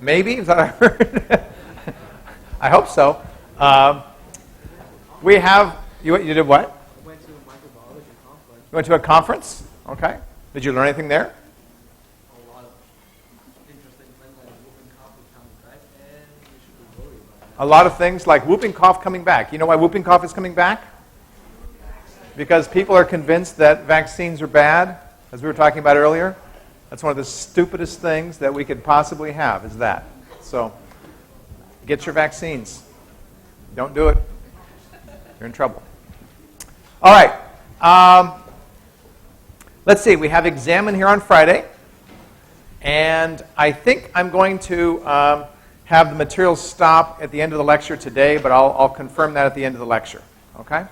Maybe, is that what I heard? I hope so. We have, you did what? I went to a microbiology conference. You went to a conference? Okay. Did you learn anything there? A lot of interesting things like whooping cough is coming back, and you should be worried about that. A lot of things like whooping cough coming back. You know why whooping cough is coming back? Because people are convinced that vaccines are bad, as we were talking about earlier. That's one of the stupidest things that we could possibly have, is that. So, get your vaccines. Don't do it. You're in trouble. All right. Let's see. We have examine here on Friday. And I think I'm going to have the materials stop at the end of the lecture today, but I'll confirm that at the end of the lecture. Okay?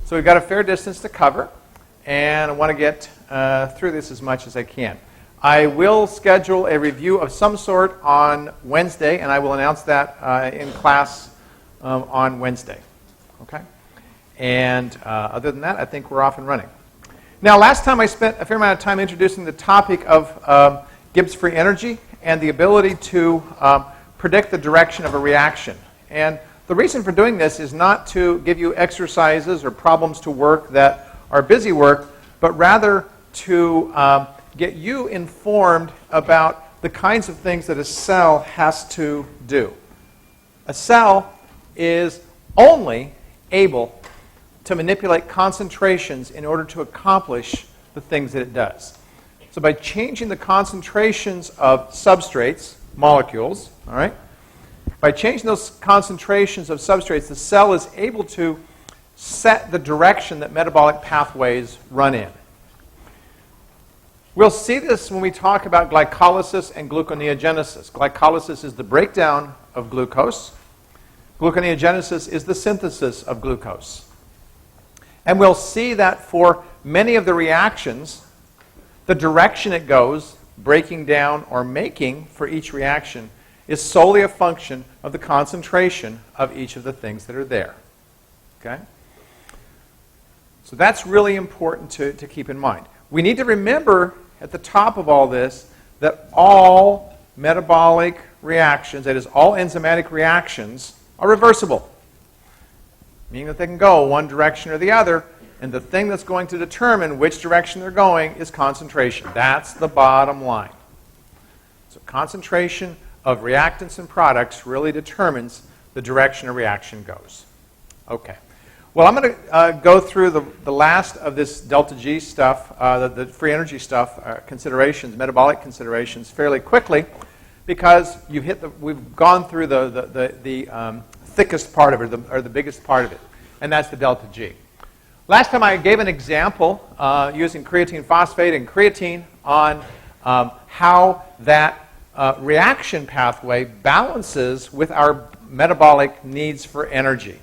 So we've got a fair distance to cover, and I want to get through this as much as I can. I will schedule a review of some sort on Wednesday, and I will announce that in class on Wednesday. Okay? And other than that, I think we're off and running. Now, last time I spent a fair amount of time introducing the topic of Gibbs free energy and the ability to predict the direction of a reaction. And the reason for doing this is not to give you exercises or problems to work that are busy work, but rather to get you informed about the kinds of things that a cell has to do. A cell is only able to manipulate concentrations in order to accomplish the things that it does. So by changing the concentrations of substrates, molecules, all right, by changing those concentrations of substrates, the cell is able to set the direction that metabolic pathways run in. We'll see this when we talk about glycolysis and gluconeogenesis. Glycolysis is the breakdown of glucose. Gluconeogenesis is the synthesis of glucose. And we'll see that for many of the reactions, the direction it goes, breaking down or making for each reaction, is solely a function of the concentration of each of the things that are there. Okay? So that's really important to keep in mind. We need to remember at the top of all this that all metabolic reactions, that is, all enzymatic reactions, are reversible, meaning that they can go one direction or the other, and the thing that's going to determine which direction they're going is concentration. That's the bottom line. So concentration of reactants and products really determines the direction a reaction goes. Okay. Well, I'm going to go through the last of this delta G stuff, the free energy stuff, considerations, metabolic considerations, fairly quickly, because we've gone through the thickest part of it, or the biggest part of it, and that's the delta G. Last time I gave an example using creatine phosphate and creatine on how that reaction pathway balances with our metabolic needs for energy.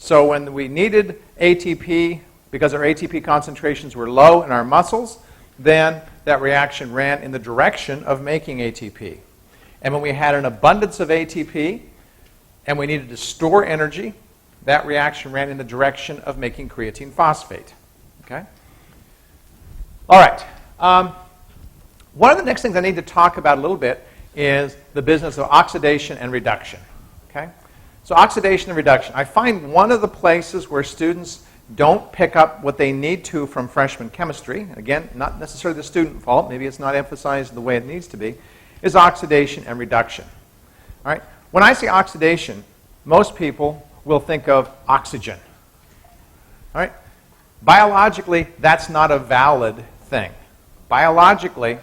So when we needed ATP, because our ATP concentrations were low in our muscles, then that reaction ran in the direction of making ATP. And when we had an abundance of ATP and we needed to store energy, that reaction ran in the direction of making creatine phosphate. Okay? All right. One of the next things I need to talk about a little bit is the business of oxidation and reduction. Okay? So oxidation and reduction. I find one of the places where students don't pick up what they need to from freshman chemistry, again, not necessarily the student fault, maybe it's not emphasized the way it needs to be, is oxidation and reduction. All right? When I say oxidation, most people will think of oxygen. All right? Biologically, that's not a valid thing. Biologically,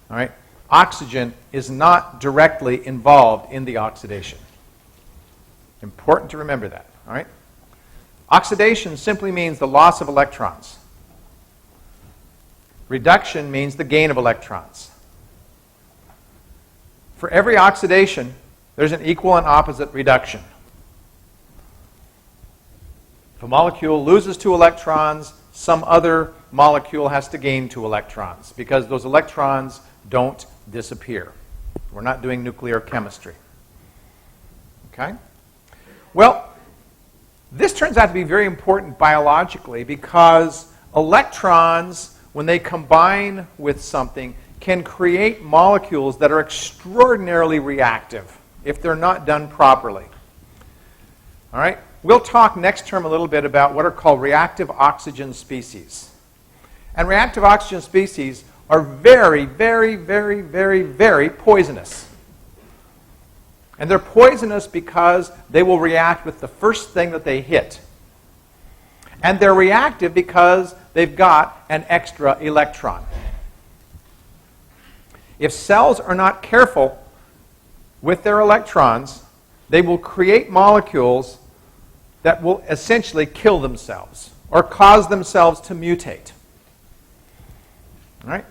all right, oxygen is not directly involved in the oxidation. Important to remember that. All right? Oxidation simply means the loss of electrons. Reduction means the gain of electrons. For every oxidation, there's an equal and opposite reduction. If a molecule loses 2 electrons, some other molecule has to gain 2 electrons because those electrons don't disappear. We're not doing nuclear chemistry. Okay? Well, this turns out to be very important biologically because electrons, when they combine with something, can create molecules that are extraordinarily reactive if they're not done properly. All right? We'll talk next term a little bit about what are called reactive oxygen species. And reactive oxygen species are very, very, very, very, very poisonous. And they're poisonous because they will react with the first thing that they hit. And they're reactive because they've got an extra electron. If cells are not careful with their electrons, they will create molecules that will essentially kill themselves or cause themselves to mutate. All right?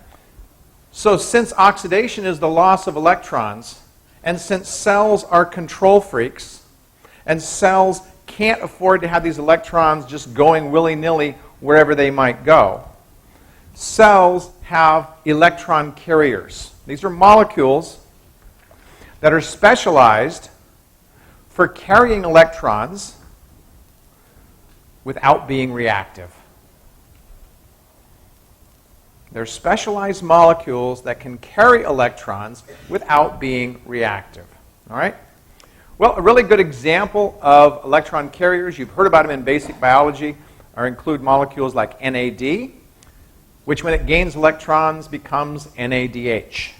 So since oxidation is the loss of electrons, and since cells are control freaks, and cells can't afford to have these electrons just going willy-nilly wherever they might go, cells have electron carriers. These are molecules that are specialized for carrying electrons without being reactive. They're specialized molecules that can carry electrons without being reactive. All right? Well, a really good example of electron carriers, you've heard about them in basic biology, include molecules like NAD, which when it gains electrons becomes NADH.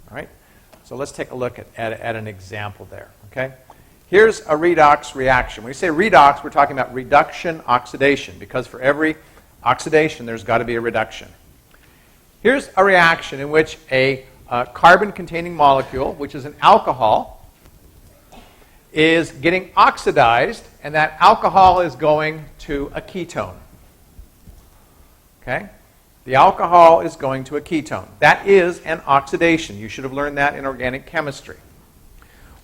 All right? So let's take a look at an example there. Okay? Here's a redox reaction. When we say redox, we're talking about reduction oxidation, because for every oxidation, there's got to be a reduction. Here's a reaction in which a carbon-containing molecule, which is an alcohol, is getting oxidized, and that alcohol is going to a ketone. Okay? The alcohol is going to a ketone. That is an oxidation. You should have learned that in organic chemistry.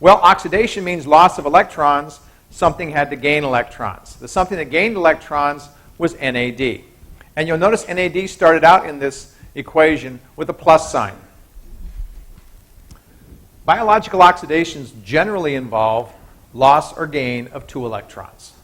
Well, oxidation means loss of electrons. Something had to gain electrons. The something that gained electrons was NAD. And you'll notice NAD started out in this equation with a plus sign. Biological oxidations generally involve loss or gain of 2 electrons.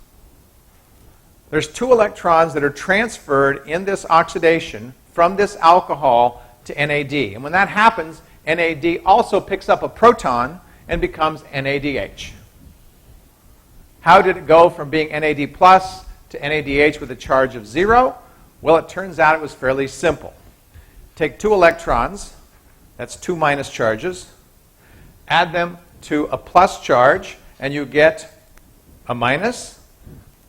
There's 2 electrons that are transferred in this oxidation from this alcohol to NAD. And when that happens, NAD also picks up a proton and becomes NADH. How did it go from being NAD plus to NADH with a charge of 0? Well, it turns out it was fairly simple. Take 2 electrons, that's 2 minus charges, add them to a plus charge, and you get a minus.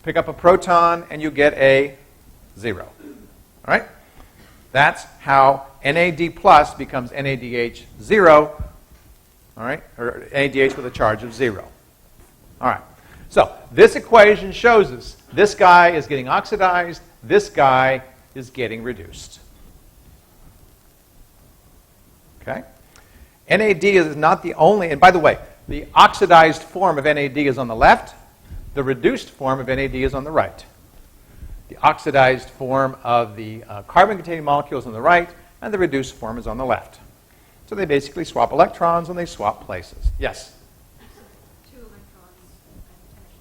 Pick up a proton, and you get a 0. All right? That's how NAD plus becomes NADH 0, all right, or NADH with a charge of 0. All right. So this equation shows us this guy is getting oxidized, this guy is getting reduced. Okay? NAD is not the only, and by the way, the oxidized form of NAD is on the left, the reduced form of NAD is on the right. The oxidized form of the carbon-containing molecule is on the right, and the reduced form is on the left. So they basically swap electrons and they swap places. Yes? 2 electrons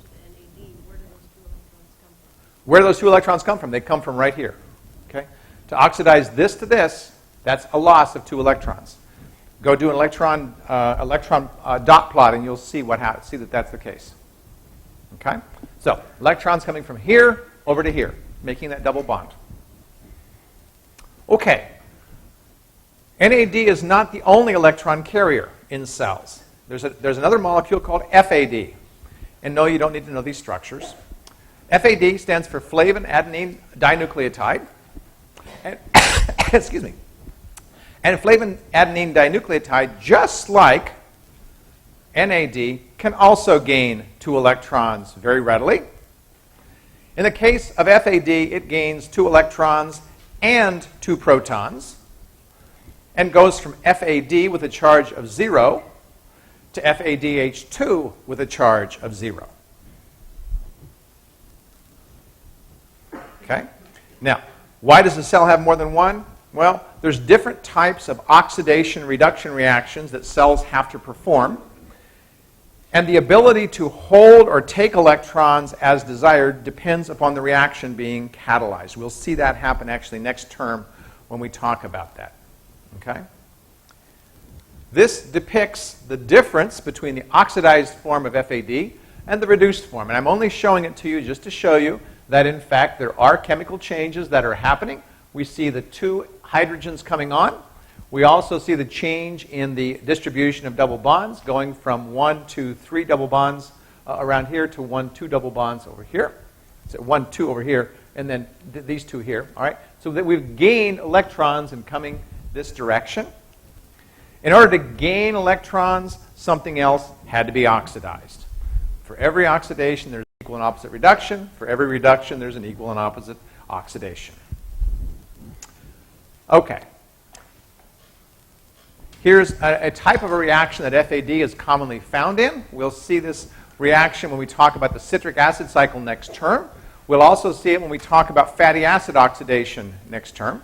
attached to the NAD. Where do those 2 electrons come from? Where do those 2 electrons come from? They come from right here. Okay? To oxidize this to this, that's a loss of 2 electrons. Go do an electron dot plot, and you'll see what happens. See that that's the case. Okay? So electrons coming from here over to here, making that double bond. Okay. NAD is not the only electron carrier in cells. There's another molecule called FAD. And no, you don't need to know these structures. FAD stands for flavin adenine dinucleotide. And excuse me. And flavin adenine dinucleotide, just like NAD, can also gain 2 electrons very readily. In the case of FAD, it gains 2 electrons and 2 protons, and goes from FAD with a charge of 0 to FADH2 with a charge of 0. Okay? Now, why does a cell have more than one? Well, there's different types of oxidation-reduction reactions that cells have to perform. And the ability to hold or take electrons as desired depends upon the reaction being catalyzed. We'll see that happen actually next term when we talk about that. Okay? This depicts the difference between the oxidized form of FAD and the reduced form. And I'm only showing it to you just to show you that, in fact, there are chemical changes that are happening. We see the 2 hydrogens coming on. We also see the change in the distribution of double bonds, going from 1 to 3 double bonds around here to 1, 2 double bonds over here. So 1, 2 over here, and then these 2 here. All right? So that we've gained electrons in coming this direction. In order to gain electrons, something else had to be oxidized. For every oxidation, there's equal and opposite reduction. For every reduction, there's an equal and opposite oxidation. Okay. Here's a type of a reaction that FAD is commonly found in. We'll see this reaction when we talk about the citric acid cycle next term. We'll also see it when we talk about fatty acid oxidation next term.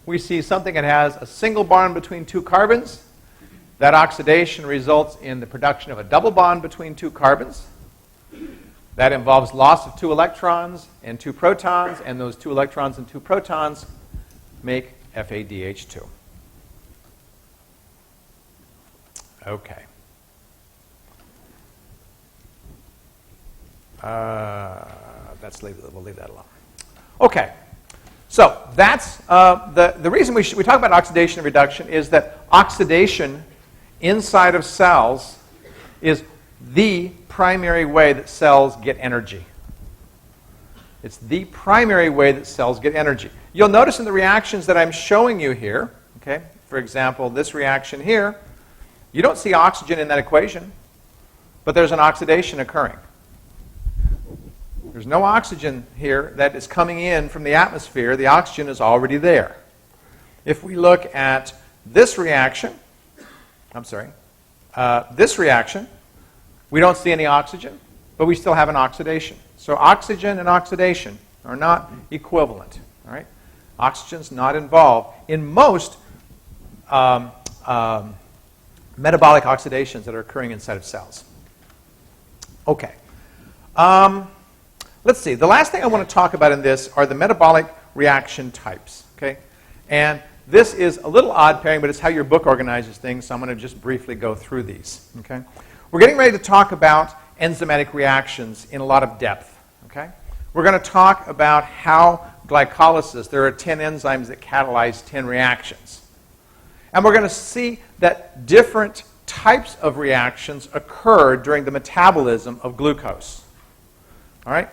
We see something that has a single bond between 2 carbons. That oxidation results in the production of a double bond between 2 carbons. That involves loss of 2 electrons and 2 protons, and those 2 electrons and 2 protons make FADH2. Okay. We'll leave that alone. Okay. So that's the reason we talk about oxidation and reduction is that oxidation inside of cells is the primary way that cells get energy. It's the primary way that cells get energy. You'll notice in the reactions that I'm showing you here, okay, for example, this reaction here, you don't see oxygen in that equation, but there's an oxidation occurring. There's no oxygen here that is coming in from the atmosphere. The oxygen is already there. If we look at this reaction, this reaction, we don't see any oxygen, but we still have an oxidation. So oxygen and oxidation are not equivalent. All right? Oxygen's not involved in most metabolic oxidations that are occurring inside of cells. Okay. Let's see. The last thing I want to talk about in this are the metabolic reaction types. Okay? And this is a little odd pairing, but it's how your book organizes things, so I'm going to just briefly go through these. Okay? We're getting ready to talk about enzymatic reactions in a lot of depth. Okay? We're going to talk about how glycolysis, there are 10 enzymes that catalyze 10 reactions. And we're going to see that different types of reactions occur during the metabolism of glucose. All right?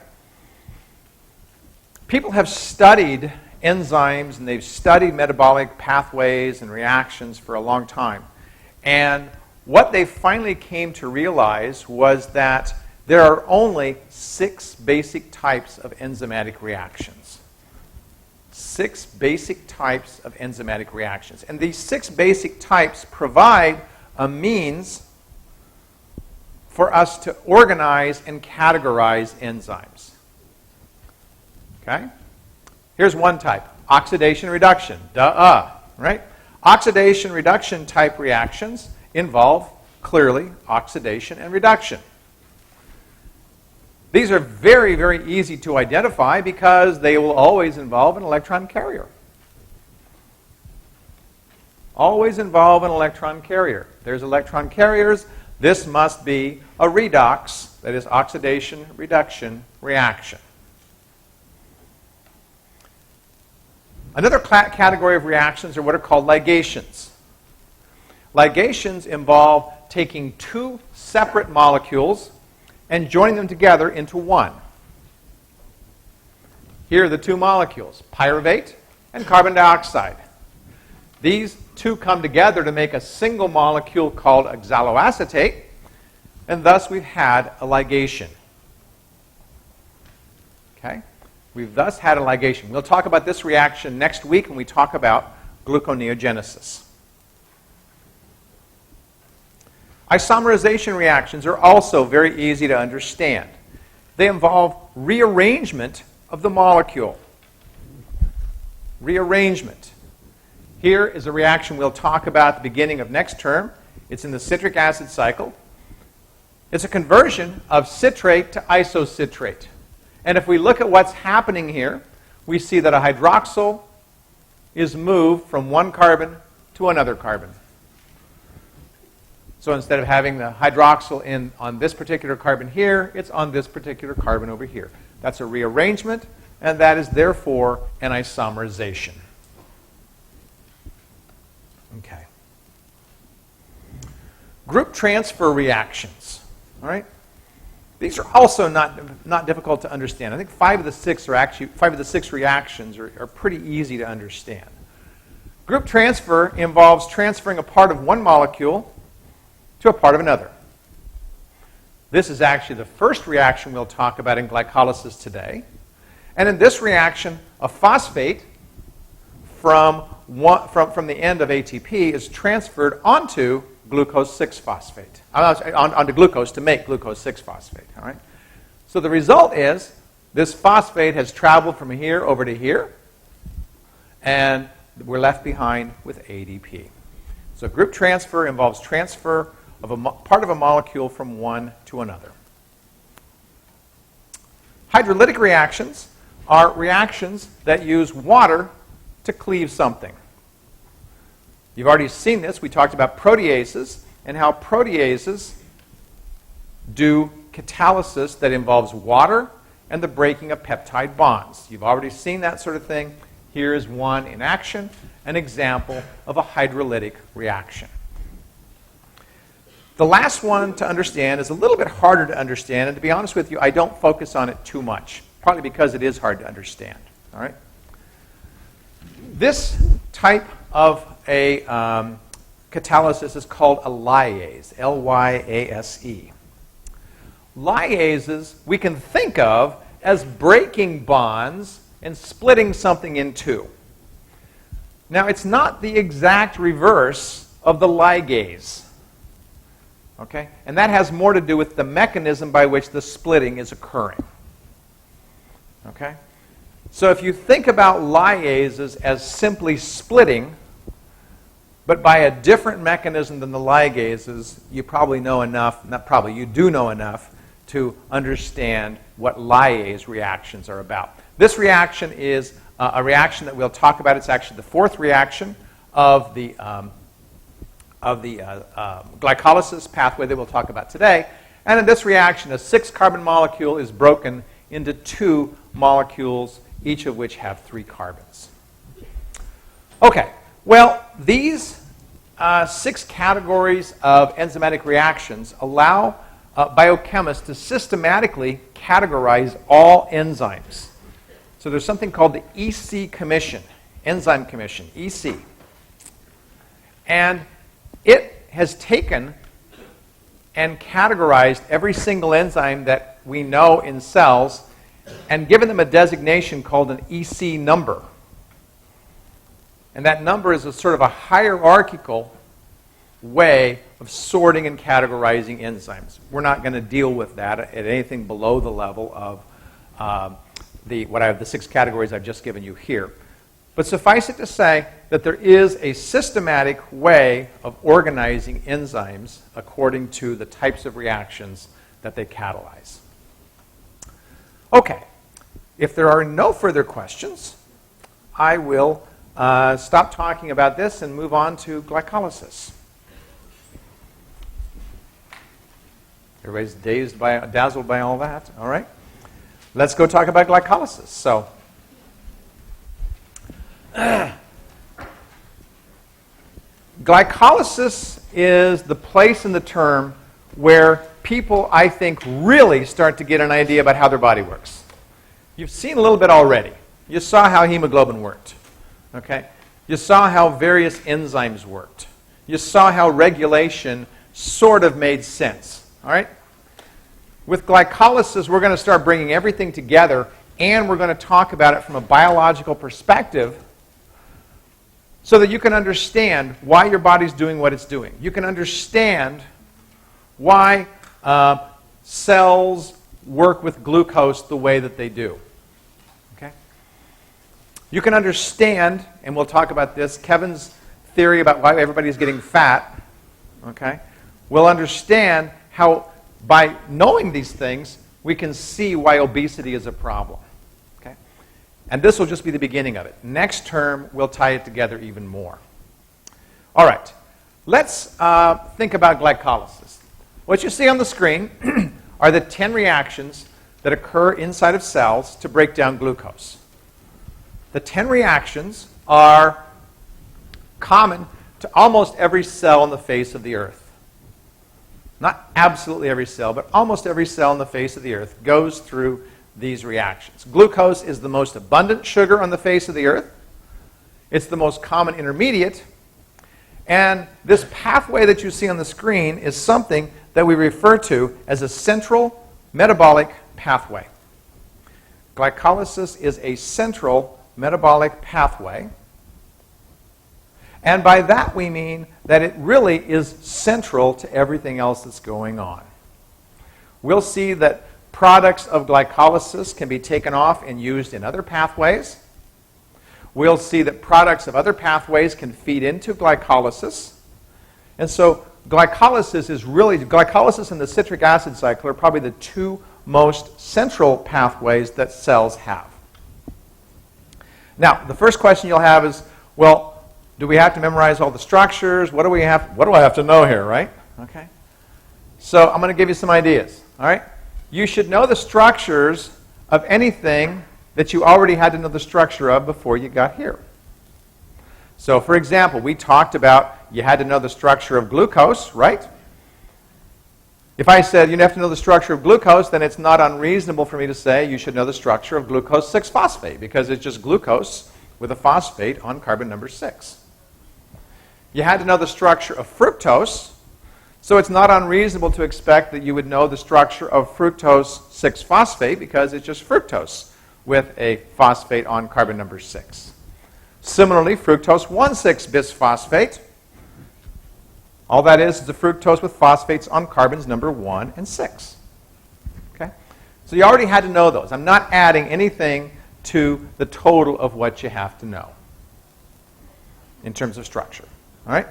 People have studied enzymes and they've studied metabolic pathways and reactions for a long time. And what they finally came to realize was that there are only 6 basic types of enzymatic reactions. 6 basic types of enzymatic reactions. And these 6 basic types provide a means for us to organize and categorize enzymes. Okay? Here's one type, oxidation-reduction. Right? Oxidation-reduction type reactions involve, clearly, oxidation and reduction. These are very, very easy to identify because they will always involve an electron carrier. Always involve an electron carrier. There's electron carriers. This must be a redox, that is oxidation-reduction reaction. Another category of reactions are what are called ligations. Ligations involve taking 2 separate molecules and joining them together into one. Here are the 2 molecules, pyruvate and carbon dioxide. These 2 come together to make a single molecule called oxaloacetate, and thus we've had a ligation. Okay? We've thus had a ligation. We'll talk about this reaction next week when we talk about gluconeogenesis. Isomerization reactions are also very easy to understand. They involve rearrangement of the molecule. Rearrangement. Here is a reaction we'll talk about at the beginning of next term. It's in the citric acid cycle. It's a conversion of citrate to isocitrate. And if we look at what's happening here, we see that a hydroxyl is moved from one carbon to another carbon. So instead of having the hydroxyl on this particular carbon here, it's on this particular carbon over here. That's a rearrangement, and that is therefore an isomerization. Okay. Group transfer reactions. All right? These are also not difficult to understand. I think 5 of the 6 reactions are pretty easy to understand. Group transfer involves transferring a part of one molecule to a part of another. This is actually the first reaction we'll talk about in glycolysis today. And in this reaction, a phosphate from the end of ATP is transferred onto glucose 6-phosphate, onto glucose to make glucose 6-phosphate. All right? So the result is this phosphate has traveled from here over to here, and we're left behind with ADP. So group transfer involves transfer of a part of a molecule from one to another. Hydrolytic reactions are reactions that use water to cleave something. You've already seen this. We talked about proteases and how proteases do catalysis that involves water and the breaking of peptide bonds. You've already seen that sort of thing. Here is one in action, an example of a hydrolytic reaction. The last one to understand is a little bit harder to understand, and to be honest with you, I don't focus on it too much, partly because it is hard to understand. All right? This type of a catalysis is called a lyase, L-Y-A-S-E. Lyases we can think of as breaking bonds and splitting something in two. Now, it's not the exact reverse of the ligase. Okay? And that has more to do with the mechanism by which the splitting is occurring. Okay? So if you think about lyases as simply splitting, but by a different mechanism than the ligases, you probably know enough, not probably, you do know enough to understand what lyase reactions are about. This reaction is a reaction that we'll talk about. It's actually the fourth reaction of the glycolysis pathway that we'll talk about today. And in this reaction, a 6-carbon molecule is broken into 2 molecules, each of which have 3 carbons. Okay, well, these 6 categories of enzymatic reactions allow biochemists to systematically categorize all enzymes. So there's something called the EC Commission, Enzyme Commission, EC. And it has taken and categorized every single enzyme that we know in cells and given them a designation called an EC number. And that number is a sort of a hierarchical way of sorting and categorizing enzymes. We're not going to deal with that at anything below the level of the 6 categories I've just given you here. But suffice it to say that there is a systematic way of organizing enzymes according to the types of reactions that they catalyze. Okay, if there are no further questions, I will stop talking about this and move on to glycolysis. Everybody's dazzled by all that. All right, let's go talk about glycolysis. So, glycolysis is the place in the term where people, I think, really start to get an idea about how their body works. You've seen a little bit already. You saw how hemoglobin worked. Okay? You saw how various enzymes worked. You saw how regulation sort of made sense. All right? With glycolysis, we're going to start bringing everything together, and we're going to talk about it from a biological perspective so that you can understand why your body's doing what it's doing. You can understand why cells work with glucose the way that they do. Okay? You can understand, and we'll talk about this, Kevin's theory about why everybody's getting fat. Okay? We'll understand how, by knowing these things, we can see why obesity is a problem. Okay? And this will just be the beginning of it. Next term, we'll tie it together even more. All right. Let's think about glycolysis. What you see on the screen are the 10 reactions that occur inside of cells to break down glucose. The 10 reactions are common to almost every cell on the face of the earth. Not absolutely every cell, but almost every cell on the face of the earth goes through these reactions. Glucose is the most abundant sugar on the face of the earth. It's the most common intermediate. And this pathway that you see on the screen is something that we refer to as a central metabolic pathway. Glycolysis is a central metabolic pathway. And by that we mean that it really is central to everything else that's going on. We'll see that products of glycolysis can be taken off and used in other pathways. We'll see that products of other pathways can feed into glycolysis. And so glycolysis and the citric acid cycle are probably the two most central pathways that cells have. Now, the first question you'll have is, well, do we have to memorize all the structures? What do I have to know here, right? Okay. So I'm going to give you some ideas, all right? You should know the structures of anything that you already had to know the structure of before you got here. So, for example, we talked about you had to know the structure of glucose, right? If I said you have to know the structure of glucose, then it's not unreasonable for me to say you should know the structure of glucose 6-phosphate, because it's just glucose with a phosphate on carbon number 6. You had to know the structure of fructose, so it's not unreasonable to expect that you would know the structure of fructose 6-phosphate, because it's just fructose with a phosphate on carbon number 6. Similarly, fructose 1,6-bisphosphate. All that is the fructose with phosphates on carbons number 1 and 6. Okay? So you already had to know those. I'm not adding anything to the total of what you have to know in terms of structure. All right?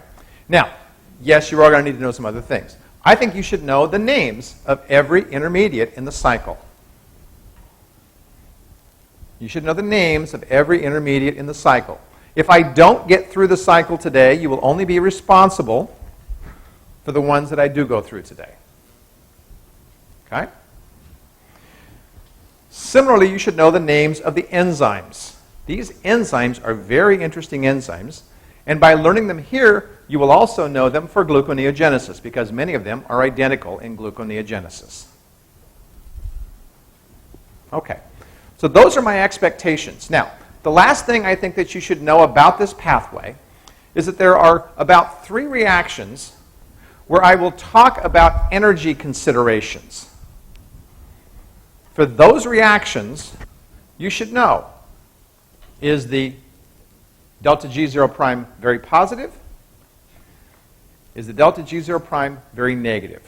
Now, yes, you are going to need to know some other things. I think you should know the names of every intermediate in the cycle. You should know the names of every intermediate in the cycle. If I don't get through the cycle today, you will only be responsible for the ones that I do go through today. Okay? Similarly, you should know the names of the enzymes. These enzymes are very interesting enzymes, and by learning them here, you will also know them for gluconeogenesis, because many of them are identical in gluconeogenesis. Okay, so those are my expectations. Now, the last thing I think that you should know about this pathway is that there are about 3 reactions where I will talk about energy considerations. For those reactions, you should know, is the delta G0 prime very positive? Is the delta G0 prime very negative?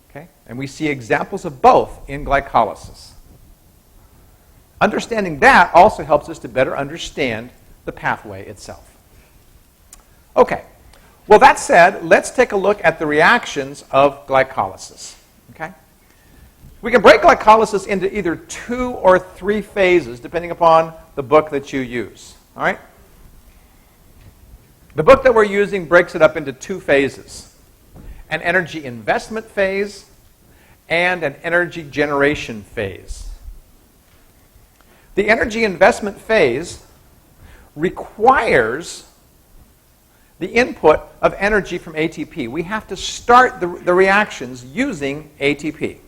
Okay? And we see examples of both in glycolysis. Understanding that also helps us to better understand the pathway itself. Okay. Well, that said, let's take a look at the reactions of glycolysis. Okay? We can break glycolysis into either 2 or 3 phases, depending upon the book that you use. All right? The book that we're using breaks it up into 2 phases: an energy investment phase and an energy generation phase. The energy investment phase requires the input of energy from ATP. We have to start the reactions using ATP.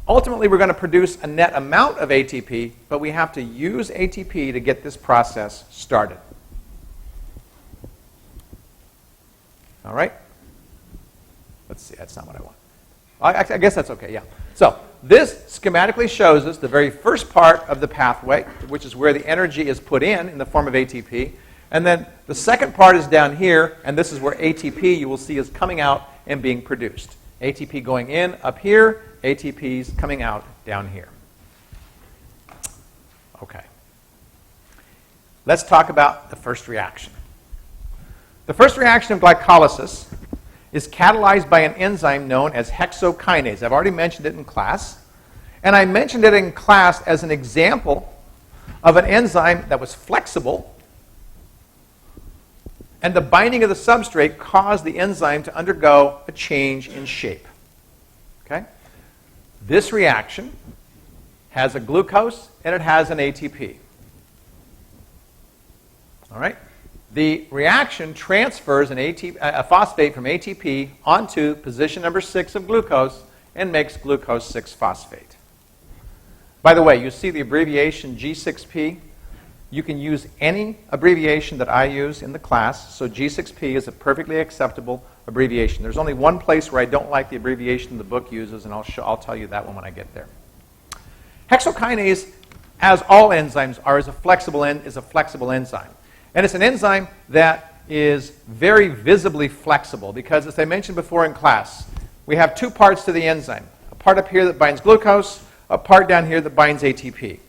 Ultimately, we're going to produce a net amount of ATP, but we have to use ATP to get this process started. All right? Let's see, that's not what I want. I guess that's okay, yeah. So this schematically shows us the very first part of the pathway, which is where the energy is put in the form of ATP. And then the second part is down here, and this is where ATP, you will see, is coming out and being produced. ATP going in up here, ATP's coming out down here. Okay. Let's talk about the first reaction. The first reaction of glycolysis is catalyzed by an enzyme known as hexokinase. I've already mentioned it in class. And I mentioned it in class as an example of an enzyme that was flexible and the binding of the substrate cause the enzyme to undergo a change in shape. Okay? This reaction has a glucose and it has an ATP. All right? The reaction transfers a phosphate from ATP onto position number 6 of glucose and makes glucose 6-phosphate. By the way, you see the abbreviation G6P. You can use any abbreviation that I use in the class, so G6P is a perfectly acceptable abbreviation. There's only one place where I don't like the abbreviation the book uses, and I'll tell you that one when I get there. Hexokinase, as all enzymes are, is a flexible enzyme. And it's an enzyme that is very visibly flexible because, as I mentioned before in class, we have two parts to the enzyme. A part up here that binds glucose, a part down here that binds ATP.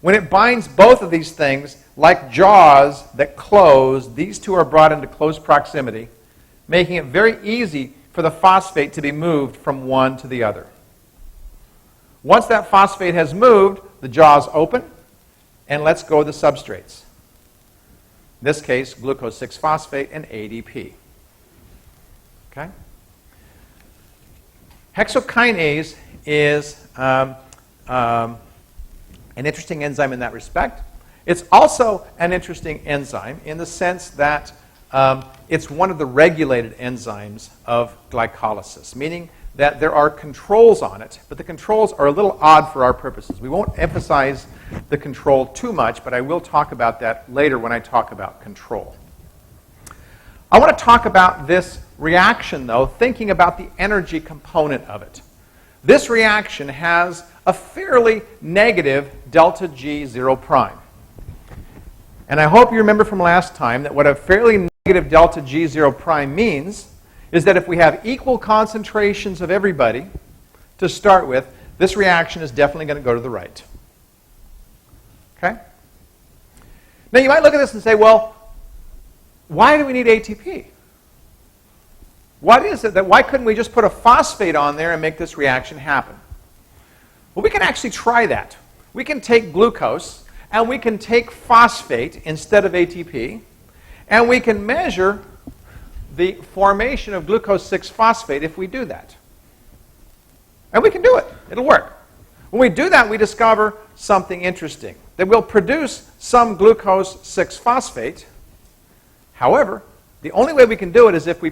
When it binds both of these things, like jaws that close, these two are brought into close proximity, making it very easy for the phosphate to be moved from one to the other. Once that phosphate has moved, the jaws open and lets go of the substrates. In this case, glucose 6-phosphate and ADP. Okay? Hexokinase is an interesting enzyme in that respect. It's also an interesting enzyme in the sense that it's one of the regulated enzymes of glycolysis, meaning that there are controls on it, but the controls are a little odd for our purposes. We won't emphasize the control too much, but I will talk about that later when I talk about control. I want to talk about this reaction, though, thinking about the energy component of it. This reaction has a fairly negative delta G 0 prime. And I hope you remember from last time that what a fairly negative delta G 0 prime means is that if we have equal concentrations of everybody to start with, this reaction is definitely going to go to the right. Okay? Now you might look at this and say, well, why do we need ATP? What is it that, why couldn't we just put a phosphate on there and make this reaction happen? Well, we can actually try that. We can take glucose and we can take phosphate instead of ATP, and we can measure the formation of glucose 6-phosphate if we do that. And we can do it. It'll work. When we do that, we discover something interesting, that we'll produce some glucose 6-phosphate. However, the only way we can do it is if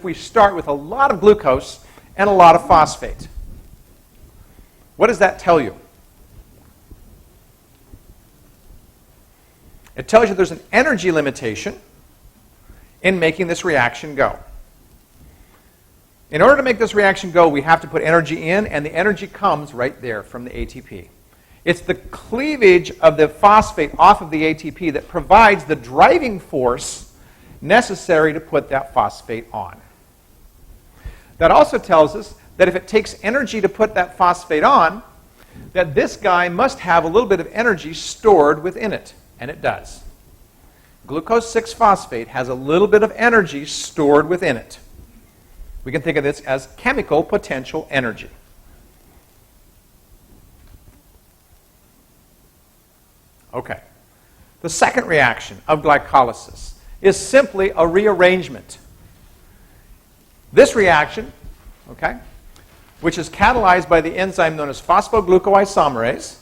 we start with a lot of glucose and a lot of phosphate. What does that tell you? It tells you there's an energy limitation in making this reaction go. In order to make this reaction go, we have to put energy in, and the energy comes right there from the ATP. It's the cleavage of the phosphate off of the ATP that provides the driving force necessary to put that phosphate on. That also tells us that if it takes energy to put that phosphate on, that this guy must have a little bit of energy stored within it, and it does. Glucose 6-phosphate has a little bit of energy stored within it. We can think of this as chemical potential energy. Okay. The second reaction of glycolysis is simply a rearrangement. This reaction, okay, which is catalyzed by the enzyme known as phosphoglucoisomerase,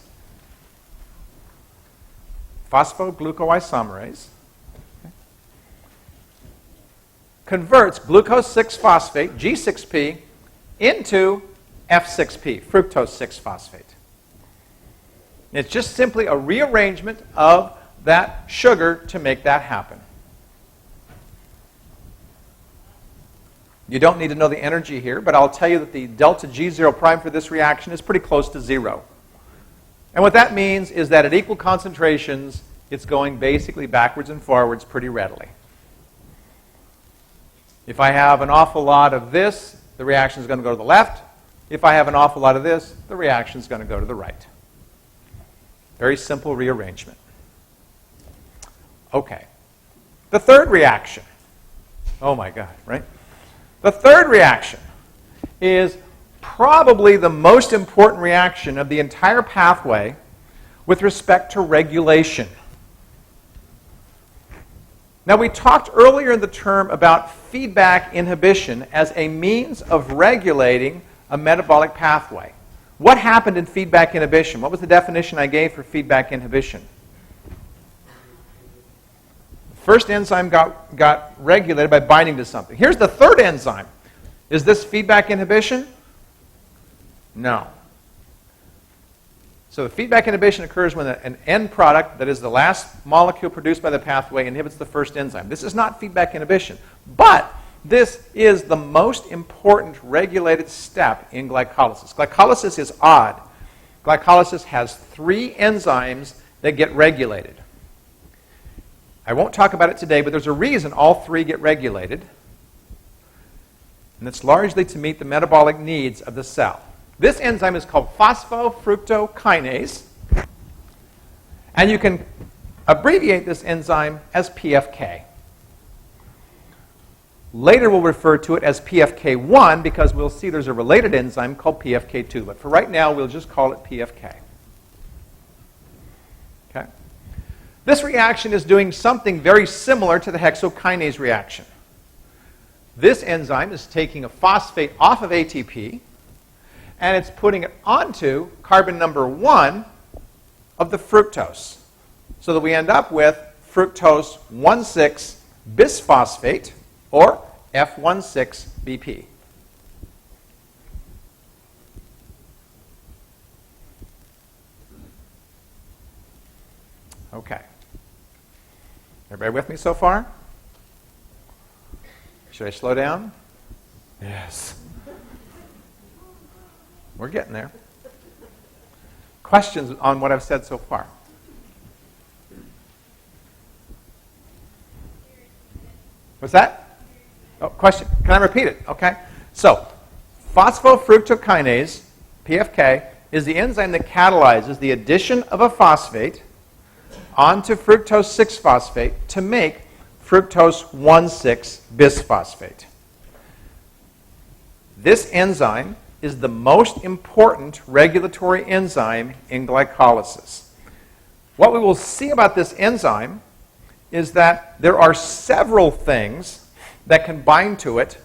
converts glucose 6-phosphate, G6P, into F6P, fructose 6-phosphate. It's just simply a rearrangement of that sugar to make that happen. You don't need to know the energy here, but I'll tell you that the delta G0 prime for this reaction is pretty close to 0. And what that means is that at equal concentrations, it's going basically backwards and forwards pretty readily. If I have an awful lot of this, the reaction is going to go to the left. If I have an awful lot of this, the reaction is going to go to the right. Very simple rearrangement. Okay. The third reaction. Oh my God, right? The third reaction is probably the most important reaction of the entire pathway with respect to regulation. Now, we talked earlier in the term about feedback inhibition as a means of regulating a metabolic pathway. What happened in feedback inhibition? What was the definition I gave for feedback inhibition? The first enzyme got regulated by binding to something. Here's the third enzyme. Is this feedback inhibition? No. So the feedback inhibition occurs when an end product, that is the last molecule produced by the pathway, inhibits the first enzyme. This is not feedback inhibition, but this is the most important regulated step in glycolysis. Glycolysis is odd. Glycolysis has 3 enzymes that get regulated. I won't talk about it today, but there's a reason all 3 get regulated, and it's largely to meet the metabolic needs of the cell. This enzyme is called phosphofructokinase, and you can abbreviate this enzyme as PFK. Later we'll refer to it as PFK1 because we'll see there's a related enzyme called PFK2, but for right now we'll just call it PFK. Okay? This reaction is doing something very similar to the hexokinase reaction. This enzyme is taking a phosphate off of ATP, and it's putting it onto carbon number 1 of the fructose, so that we end up with fructose 1,6-bisphosphate, or F16BP. Okay. Everybody with me so far? Should I slow down? Yes. We're getting there. Questions on what I've said so far? What's that? Oh, question. Can I repeat it? Okay. So, phosphofructokinase, PFK, is the enzyme that catalyzes the addition of a phosphate onto fructose 6-phosphate to make fructose 1,6-bisphosphate. This enzyme is the most important regulatory enzyme in glycolysis. What we will see about this enzyme is that there are several things that can bind to it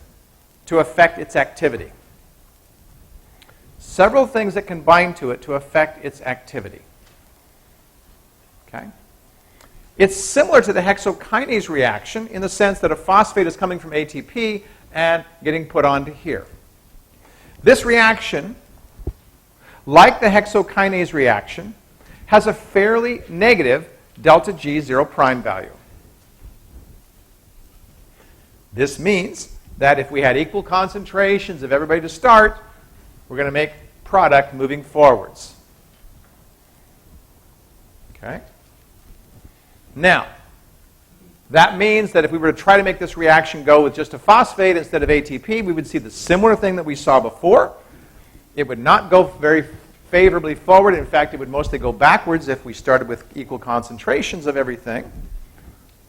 to affect its activity. Several things that can bind to it to affect its activity. Okay? It's similar to the hexokinase reaction in the sense that a phosphate is coming from ATP and getting put onto here. This reaction, like the hexokinase reaction, has a fairly negative delta G zero prime value. This means that if we had equal concentrations of everybody to start, we're going to make product moving forwards. Okay? Now, that means that if we were to try to make this reaction go with just a phosphate instead of ATP, we would see the similar thing that we saw before. It would not go very favorably forward. In fact, it would mostly go backwards if we started with equal concentrations of everything.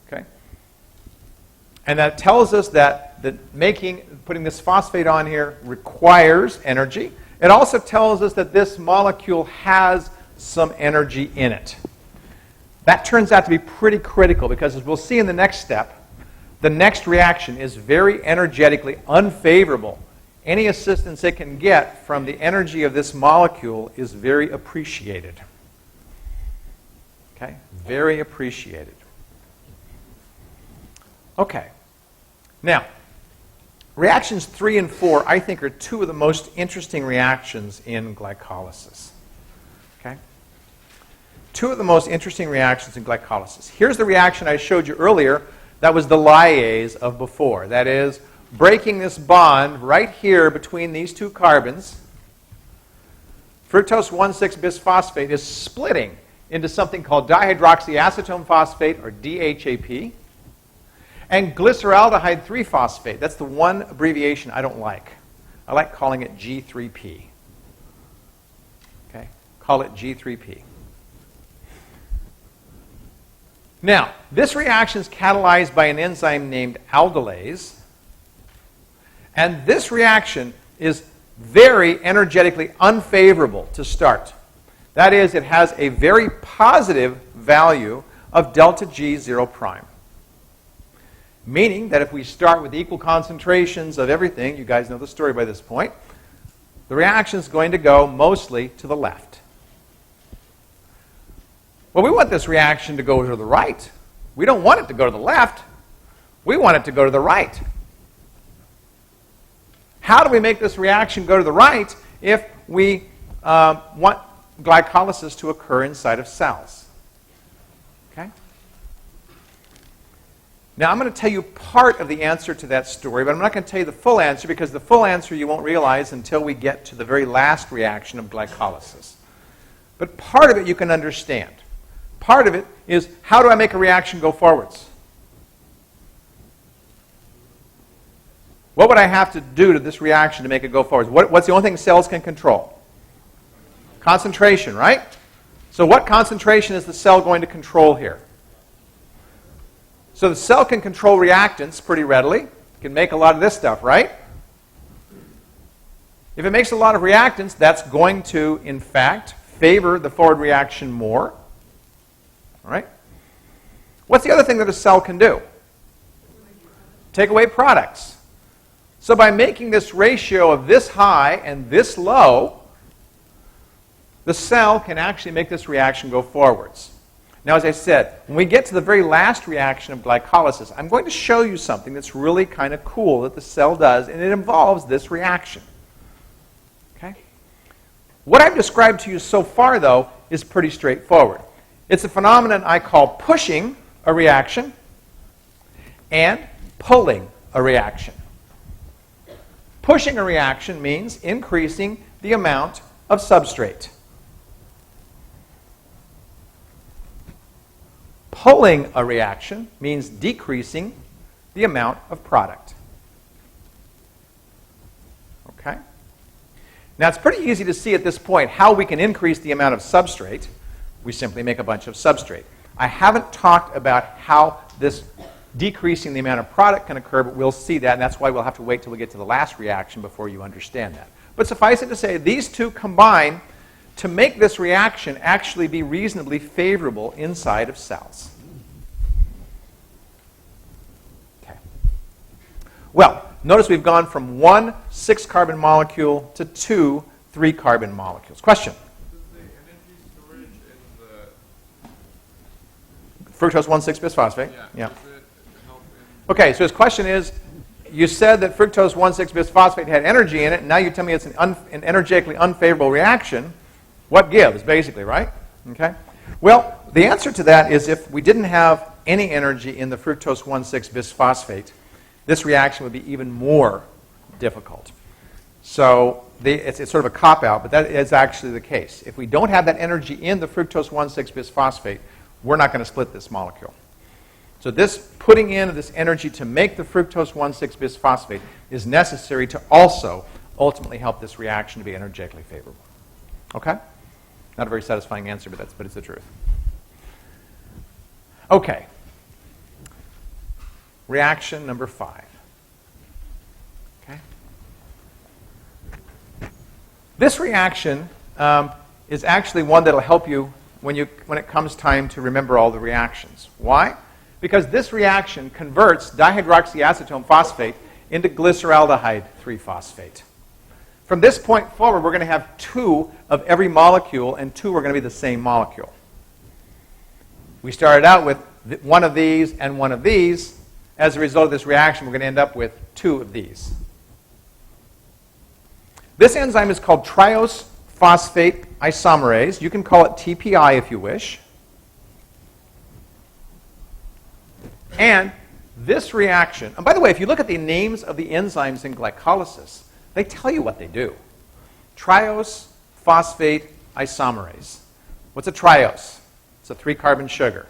Okay? And that tells us that putting this phosphate on here requires energy. It also tells us that this molecule has some energy in it. That turns out to be pretty critical because, as we'll see in the next step, the next reaction is very energetically unfavorable. Any assistance it can get from the energy of this molecule is very appreciated. Okay? Very appreciated. Okay. Now, reactions 3 and 4, I think, are 2 of the most interesting reactions in glycolysis. Okay? 2 of the most interesting reactions in glycolysis. Here's the reaction I showed you earlier. That was the Liase of before. That is, breaking this bond right here between these 2 carbons. Fructose 1,6-bisphosphate is splitting into something called dihydroxyacetone phosphate, or DHAP, and glyceraldehyde 3-phosphate. That's the one abbreviation I don't like. I like calling it G3P. Okay? Call it G3P. Now, this reaction is catalyzed by an enzyme named aldolase, and this reaction is very energetically unfavorable to start. That is, it has a very positive value of delta G zero prime. Meaning that if we start with equal concentrations of everything, you guys know the story by this point, the reaction is going to go mostly to the left. Well, we want this reaction to go to the right. We don't want it to go to the left. We want it to go to the right. How do we make this reaction go to the right if we want glycolysis to occur inside of cells? Okay? Now, I'm going to tell you part of the answer to that story, but I'm not going to tell you the full answer, because the full answer you won't realize until we get to the very last reaction of glycolysis. But part of it you can understand. Part of it is, how do I make a reaction go forwards? What would I have to do to this reaction to make it go forwards? What's the only thing cells can control? Concentration, right? So what concentration is the cell going to control here? So the cell can control reactants pretty readily. It can make a lot of this stuff, right? If it makes a lot of reactants, that's going to, in fact, favor the forward reaction more. All right? What's the other thing that a cell can do? Take away products. So by making this ratio of this high and this low, the cell can actually make this reaction go forwards. Now, as I said, when we get to the very last reaction of glycolysis, I'm going to show you something that's really kind of cool that the cell does, and it involves this reaction. Okay? What I've described to you so far, though, is pretty straightforward. It's a phenomenon I call pushing a reaction and pulling a reaction. Pushing a reaction means increasing the amount of substrate. Pulling a reaction means decreasing the amount of product. Okay? Now, it's pretty easy to see at this point how we can increase the amount of substrate. We simply make a bunch of substrate. I haven't talked about how this decreasing the amount of product can occur, but we'll see that, and that's why we'll have to wait till we get to the last reaction before you understand that. But suffice it to say, these two combine to make this reaction actually be reasonably favorable inside of cells. Okay. Well, notice we've gone from one 6-carbon molecule to two 3-carbon molecules. Question? Does the energy storage in the Fructose 1,6-bisphosphate? does it help in Okay, so his question is, you said that fructose 1,6-bisphosphate had energy in it, and now you tell me it's an energetically unfavorable reaction. What gives, basically, right? Okay. Well, the answer to that is if we didn't have any energy in the fructose 1,6-bisphosphate, this reaction would be even more difficult. So it's sort of a cop-out, but that is actually the case. If we don't have that energy in the fructose 1,6-bisphosphate, we're not going to split this molecule. So this putting in this energy to make the fructose 1,6-bisphosphate is necessary to also ultimately help this reaction to be energetically favorable. Okay? Not a very satisfying answer, but it's the truth. Okay. Reaction number 5. Okay? This reaction is actually one that will help you when it comes time to remember all the reactions. Why? Because this reaction converts dihydroxyacetone phosphate into glyceraldehyde 3-phosphate. From this point forward, we're going to have 2 of every molecule, and 2 are going to be the same molecule. We started out with 1 of these and 1 of these. As a result of this reaction, we're going to end up with 2 of these. This enzyme is called triose phosphate isomerase. You can call it TPI if you wish. And this reaction, and by the way, if you look at the names of the enzymes in glycolysis, they tell you what they do. Triose phosphate isomerase. What's a triose? It's a 3-carbon sugar.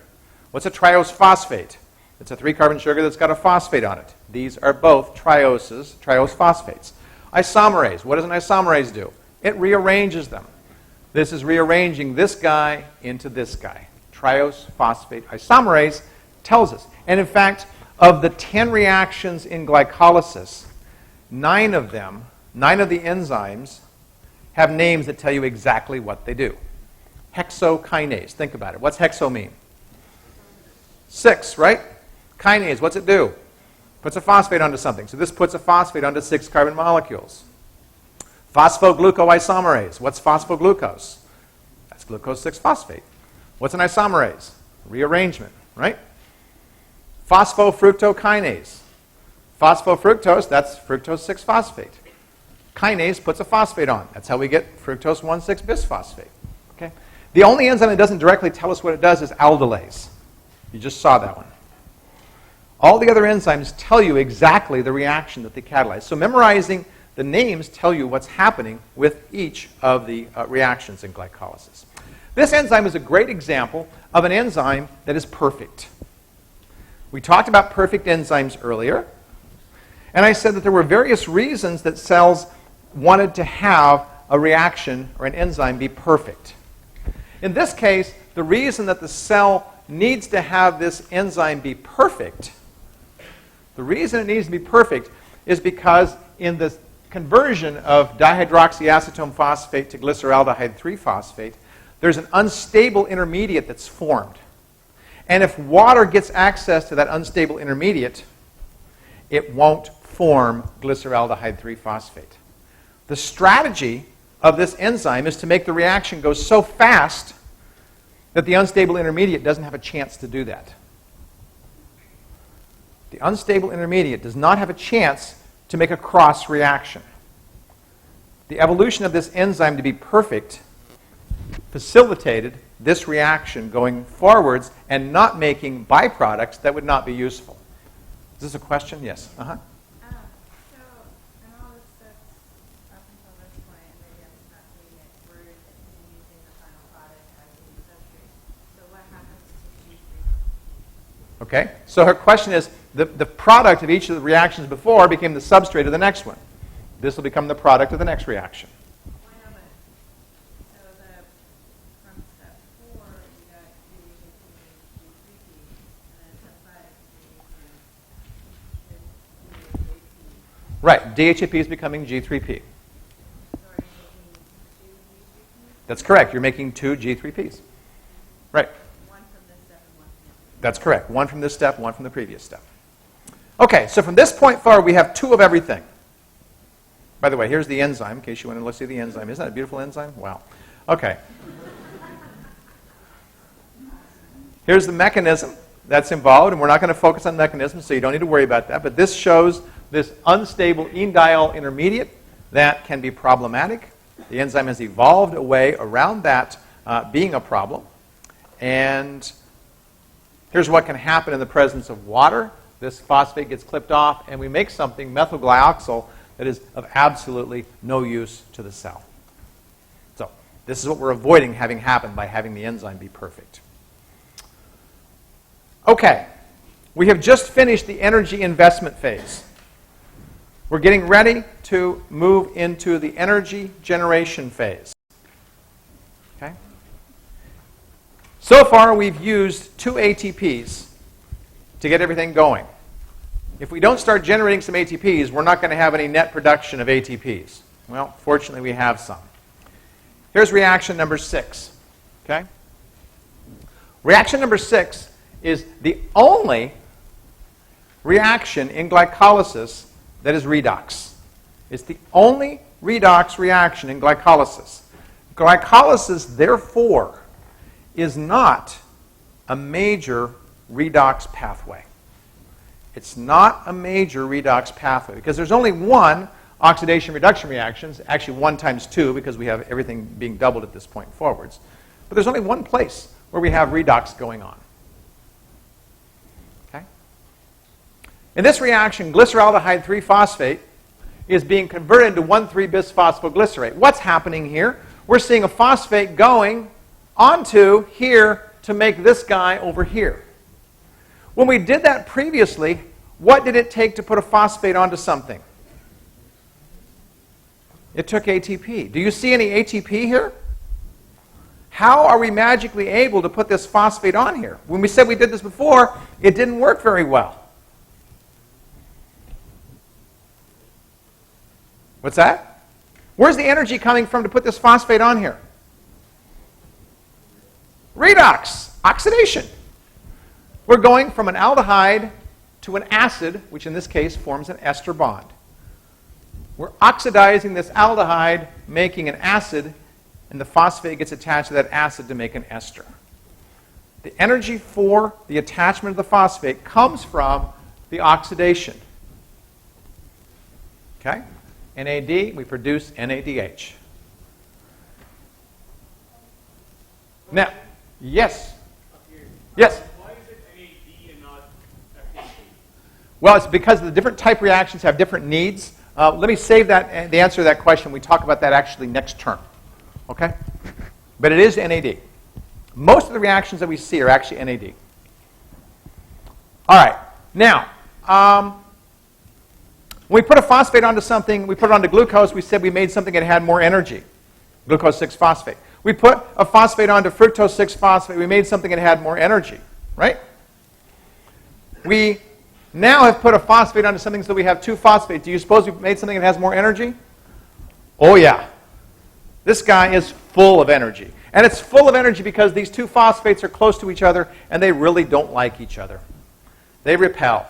What's a triose phosphate? It's a 3-carbon sugar that's got a phosphate on it. These are both trioses, triose phosphates. Isomerase. What does an isomerase do? It rearranges them. This is rearranging this guy into this guy. Triose phosphate isomerase tells us. And in fact, of the 10 reactions in glycolysis, 9 of them, 9 of the enzymes, have names that tell you exactly what they do. Hexokinase. Think about it. What's hexo mean? 6, right? Kinase. What's it do? puts a phosphate onto something. So this puts a phosphate onto 6 carbon molecules. Phosphoglucoisomerase. What's phosphoglucose? That's glucose 6-phosphate. What's an isomerase? Rearrangement, right? Phosphofructokinase. Phosphofructose, that's fructose 6-phosphate. Kinase puts a phosphate on. That's how we get fructose 1,6-bisphosphate. Okay? The only enzyme that doesn't directly tell us what it does is aldolase. You just saw that one. All the other enzymes tell you exactly the reaction that they catalyze. So memorizing the names tell you what's happening with each of the reactions in glycolysis. This enzyme is a great example of an enzyme that is perfect. We talked about perfect enzymes earlier, and I said that there were various reasons that cells wanted to have a reaction or an enzyme be perfect. In this case, the reason that the cell needs to have this enzyme be perfect, the reason it needs to be perfect is because in the conversion of dihydroxyacetone phosphate to glyceraldehyde 3-phosphate, there's an unstable intermediate that's formed. And if water gets access to that unstable intermediate, it won't form glyceraldehyde 3-phosphate. The strategy of this enzyme is to make the reaction go so fast that the unstable intermediate doesn't have a chance to do that. The unstable intermediate does not have a chance to make a cross reaction. The evolution of this enzyme to be perfect facilitated this reaction going forwards and not making byproducts that would not be useful. Is this a question? Yes. So, in all the steps up until this point, and maybe I'm not doing it, we're using the final product as the substrate. So what happens to G3? Okay, so her question is, the product of each of the reactions before became the substrate of the next one. This will become the product of the next reaction. Why not? So from step 4, we got G3P, and then step 5, DHAP. Right, DHAP is becoming G3P. So are you making 2 G3Ps? That's correct, you're making 2 G3Ps. Right, One from this step and one from this. that's correct. One from this step, one from the previous step. Okay, so from this point forward, we have 2 of everything. By the way, here's the enzyme, in case you want to see the enzyme. Isn't that a beautiful enzyme? Wow. Okay. Here's the mechanism that's involved, and we're not going to focus on mechanism, so you don't need to worry about that. But this shows this unstable enediol intermediate that can be problematic. The enzyme has evolved a way around that being a problem. And here's what can happen in the presence of water. This phosphate gets clipped off, and we make something, methylglyoxal, that is of absolutely no use to the cell. So this is what we're avoiding having happen by having the enzyme be perfect. Okay, we have just finished the energy investment phase. We're getting ready to move into the energy generation phase. Okay? So far, we've used 2 ATPs to get everything going. If we don't start generating some ATPs, we're not going to have any net production of ATPs. Well, fortunately, we have some. Here's reaction number 6. Okay? Reaction number 6 is the only reaction in glycolysis that is redox. It's the only redox reaction in glycolysis. Glycolysis, therefore, is not a major redox pathway. It's not a major redox pathway because there's only one oxidation-reduction reactions, actually 1 times 2 because we have everything being doubled at this point forwards. But there's only one place where we have redox going on. Okay? In this reaction, glyceraldehyde 3-phosphate is being converted into 1,3-bisphosphoglycerate. What's happening here? We're seeing a phosphate going onto here to make this guy over here. When we did that previously, what did it take to put a phosphate onto something? It took ATP. Do you see any ATP here? How are we magically able to put this phosphate on here? When we said we did this before, it didn't work very well. What's that? Where's the energy coming from to put this phosphate on here? Redox, oxidation. We're going from an aldehyde to an acid, which in this case forms an ester bond. We're oxidizing this aldehyde, making an acid, and the phosphate gets attached to that acid to make an ester. The energy for the attachment of the phosphate comes from the oxidation. Okay? NAD, we produce NADH. Now, yes? Yes? Why is it NAD and not FAD? Well, it's because the different type reactions have different needs. Let me save that, the answer to that question. We talk about that actually next term. Okay? But it is NAD. Most of the reactions that we see are actually NAD. All right. Now, when we put a phosphate onto something, we put it onto glucose, we said we made something that had more energy, glucose 6-phosphate. We put a phosphate onto fructose 6-phosphate, we made something that had more energy, right? We now have put a phosphate onto something so we have 2-phosphate. Do you suppose we've made something that has more energy? Oh, yeah. This guy is full of energy. And it's full of energy because these 2 phosphates are close to each other and they really don't like each other. They repel.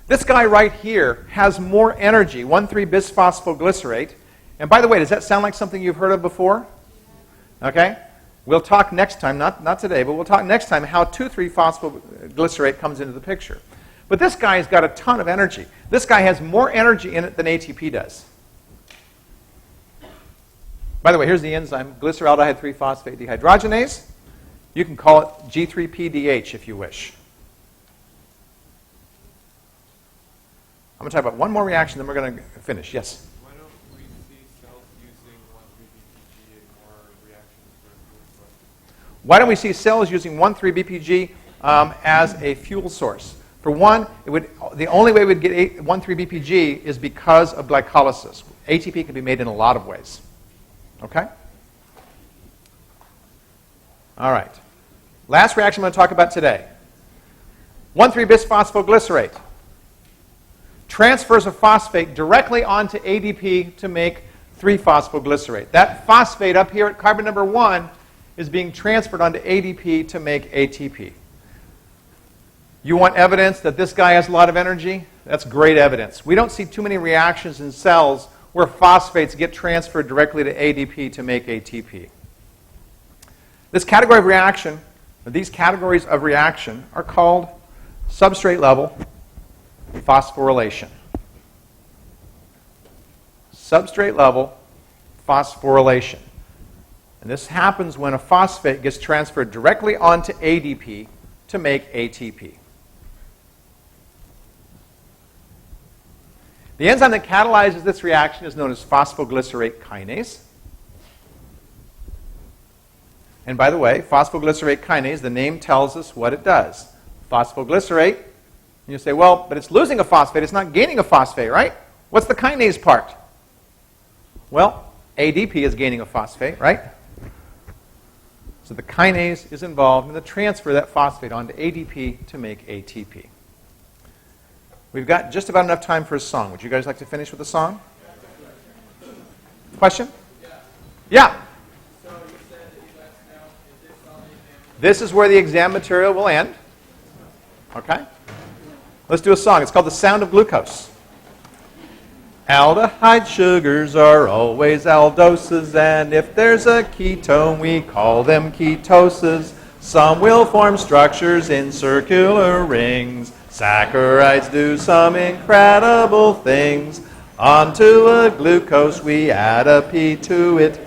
This guy right here has more energy, 1,3-bisphosphoglycerate. And by the way, does that sound like something you've heard of before? Okay? We'll talk next time, not today, but we'll talk next time how 2,3-phosphoglycerate comes into the picture. But this guy's got a ton of energy. This guy has more energy in it than ATP does. By the way, here's the enzyme, glyceraldehyde 3-phosphate dehydrogenase. You can call it G3PDH if you wish. I'm going to talk about one more reaction, then we're going to finish. Yes? Why don't we see cells using 1,3-BPG in more reactions for glucose? Why don't we see cells using 1,3-BPG as a fuel source? For one, the only way we'd get 1,3-BPG is because of glycolysis. ATP can be made in a lot of ways. Okay? All right. Last reaction I'm going to talk about today. 1,3-bisphosphoglycerate transfers a phosphate directly onto ADP to make 3-phosphoglycerate. That phosphate up here at carbon number 1 is being transferred onto ADP to make ATP. You want evidence that this guy has a lot of energy? That's great evidence. We don't see too many reactions in cells where phosphates get transferred directly to ADP to make ATP. This category of reaction, or these categories of reaction, are called substrate level phosphorylation. Substrate level phosphorylation. And this happens when a phosphate gets transferred directly onto ADP to make ATP. The enzyme that catalyzes this reaction is known as phosphoglycerate kinase. And by the way, phosphoglycerate kinase, the name tells us what it does. Phosphoglycerate, and you say, well, but it's losing a phosphate, it's not gaining a phosphate, right? What's the kinase part? Well, ADP is gaining a phosphate, right? So the kinase is involved in the transfer of that phosphate onto ADP to make ATP. We've got just about enough time for a song. Would you guys like to finish with a song? Question? Yeah. So you said that you let us know if this song is This is where the exam material will end. Okay? Let's do a song. It's called The Sound of Glucose. Aldehyde sugars are always aldoses, and if there's a ketone, we call them ketoses. Some will form structures in circular rings. Saccharides do some incredible things. Onto a glucose, we add a P to it.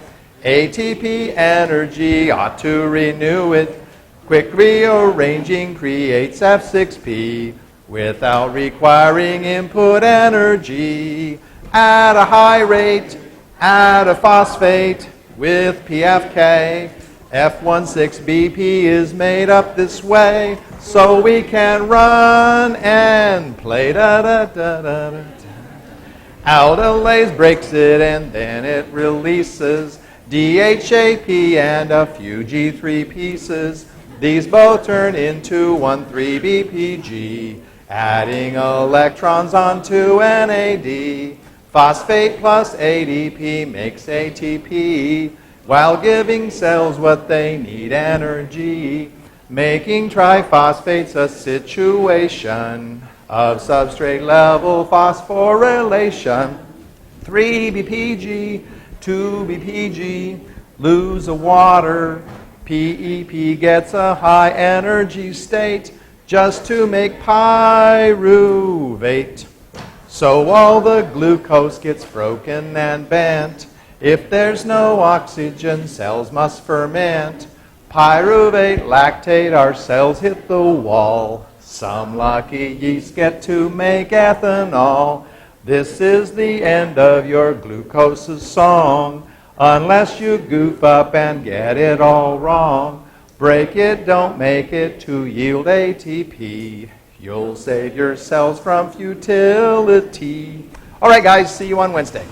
ATP energy ought to renew it. Quick rearranging creates F6P without requiring input energy. At a high rate, add a phosphate with PFK. F16BP is made up this way, so we can run and play da-da-da-da-da. Aldolase breaks it and then it releases DHAP and a few G3 pieces. These both turn into 1,3-BPG, adding electrons onto NAD. Phosphate plus ADP makes ATP, while giving cells what they need, energy. making triphosphates a situation of substrate level phosphorylation. 3-BPG, 2-BPG, lose a water. PEP gets a high energy state just to make pyruvate. So all the glucose gets broken and bent. If there's no oxygen, cells must ferment. Pyruvate, lactate, our cells hit the wall. Some lucky yeast get to make ethanol. This is the end of your glucose's song. Unless you goof up and get it all wrong. Break it, don't make it to yield ATP. You'll save your cells from futility. All right, guys, see you on Wednesday.